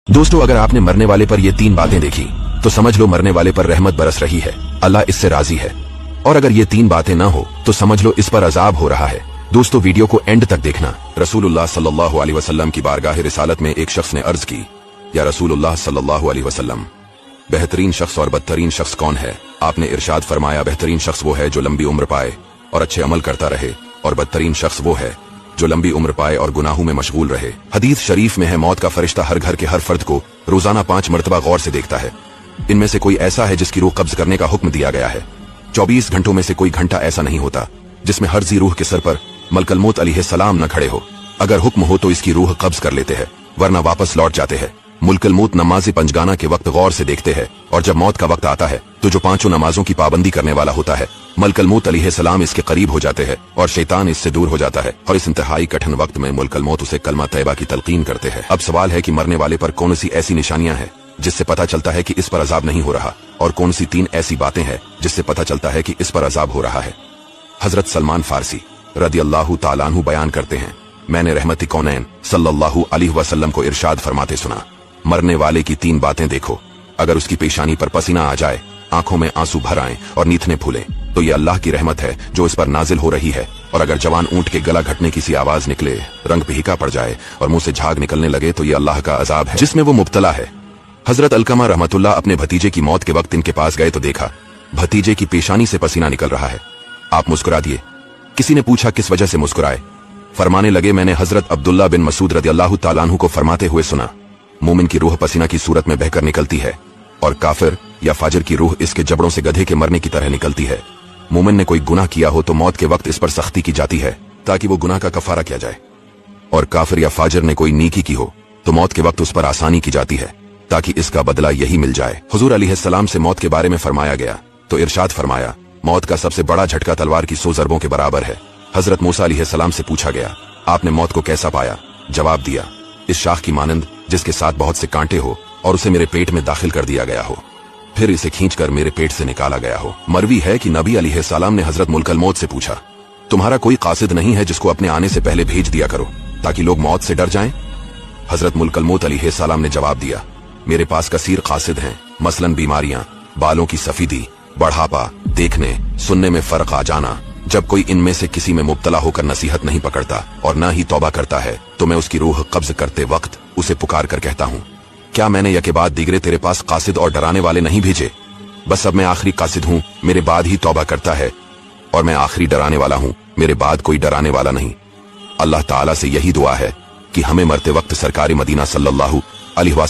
दोस्तों, अगर आपने मरने वाले पर ये 3 बातें देखी तो समझ लो मरने वाले पर रहमत बरस रही है, अल्लाह इससे राजी है। और अगर ये 3 बातें ना हो तो समझ लो इस पर अजाब हो रहा है। दोस्तों, वीडियो को एंड तक देखना। रसूलुल्लाह सल्लल्लाहु अलैहि वसल्लम की बारगाह रिसालत में एक शख्स ने अर्ज की, या रसूलुल्लाह सल्लल्लाहु अलैहि वसल्लम, बेहतरीन शख्स और बदतरीन शख्स कौन है? आपने इरशाद फरमाया, बेहतरीन शख्स वो है जो लंबी उम्र पाए और अच्छे अमल करता रहे, और बदतरीन शख्स वो है जो लंबी उम्र पाए और गुनाहों में मशगूल रहे। हदीस शरीफ में है, मौत का फरिश्ता हर घर के हर फर्द को रोजाना 5 मरतबा गौर से देखता है। इनमें से कोई ऐसा है जिसकी रूह कब्ज करने का हुक्म दिया गया है। 24 घंटों में से कोई घंटा ऐसा नहीं होता जिसमें हर जी रूह के सर पर मलकल मौत अलैहिस्सलाम न खड़े हो। अगर हुक्म हो तो इसकी रूह कब्ज कर लेते हैं, वरना वापस लौट जाते हैं। मुल्कल मौत नमाज पंजगाना के वक्त गौर से देखते हैं, और जब मौत का वक्त आता है तो जो 5 नमाजों की पाबंदी करने वाला होता है, मलकल मौत अलैहिस्सलाम इसके करीब हो जाते हैं और शैतान इससे दूर हो जाता है। और इस इंतहाई कठिन वक्त में मुल्कल मौत उसे कलमा तैयबा की तलकीन करते हैं। अब सवाल है कि मरने वाले पर कौन सी ऐसी निशानियां हैं जिससे पता चलता है कि इस पर अजाब नहीं हो रहा, और कौन सी 3 ऐसी बातें हैं जिससे पता चलता है कि इस पर अजाब हो रहा है। हजरत सलमान फारसी रदियल्लाहु ताला अन्हु बयान करते हैं, मैंने रहमती कौनैन सल्लल्लाहु अलैहि वसल्लम को इरशाद फरमाते सुना, मरने वाले की 3 बातें देखो, अगर उसकी पेशानी पर पसीना आ जाए, आंखों में आंसू भर आए और नीथने फूले तो ये अल्लाह की रहमत है जो इस पर नाजिल हो रही है। और अगर जवान ऊंट के गला घटने की सी आवाज निकले, रंग फीका पड़ जाए और मुंह से झाग निकलने लगे तो ये अल्लाह का अजाब है जिसमें वो मुब्तला है। हजरत अलकमा रहमतुल्लाह अपने भतीजे की मौत के वक्त इनके पास गए तो देखा भतीजे की पेशानी से पसीना निकल रहा है। आप मुस्कुरा दिए। किसी ने पूछा किस वजह से मुस्कुराए? फरमाने लगे, मैंने हजरत अब्दुल्ला बिन मसूद रदियल्लाहु ताला अन्हु को फरमाते हुए सुना, मोमिन की रूह पसीना की सूरत में बहकर निकलती है और काफिर या फाजिर की रूह इसके जबड़ों से गधे के मरने की तरह निकलती है। मोमिन ने कोई गुनाह किया हो तो मौत के वक्त इस पर सख्ती की जाती है ताकि वो गुनाह का कफारा किया जाए, और काफिर या फाजिर ने कोई नेकी की हो तो मौत के वक्त उस पर आसानी की जाती है ताकि इसका बदला यही मिल जाए। हुजूर अलैहिस्सलाम से मौत के बारे में फरमाया गया तो इरशाद फरमाया, मौत का सबसे बड़ा झटका तलवार की 100 ज़रबों के बराबर है। हजरत मूसा अलैहिस्सलाम से पूछा गया, आपने मौत को कैसा पाया? जवाब दिया, इस शाख की मानंद जिसके साथ बहुत से कांटे हो और उसे मेरे पेट में दाखिल कर दिया गया हो, फिर इसे खींचकर मेरे पेट से निकाला गया हो। मरवी है कि नबी अलैहिस्सलाम ने हजरत मुल्कल मौत से पूछा, तुम्हारा कोई कासिद नहीं है जिसको अपने आने से पहले भेज दिया करो ताकि लोग मौत से डर जाएं? हजरत मुल्कल मौत अलैहिस्सलाम ने जवाब दिया, मेरे पास कसीर कासिद हैं, मसलन बीमारियां, बालों की सफेदी, बढ़ापा, देखने सुनने में फर्क आ जाना। जब कोई इनमें से किसी में मुब्तला होकर नसीहत नहीं पकड़ता और ना ही तौबा करता है तो मैं उसकी रूह कब्ज करते वक्त उसे पुकार कर कहता हूँ, क्या मैंने यके बाद दीगरे तेरे पास कासिद और डराने वाले नहीं भेजे? बस अब मैं आखिरी कासिद हूँ, मेरे बाद ही तौबा करता है, और मैं आखिरी डराने वाला हूँ, मेरे बाद कोई डराने वाला नहीं। अल्लाह ताला से यही दुआ है कि हमें मरते वक्त सरकार मदीना सल्लल्लाहु अलैहि वसल्लम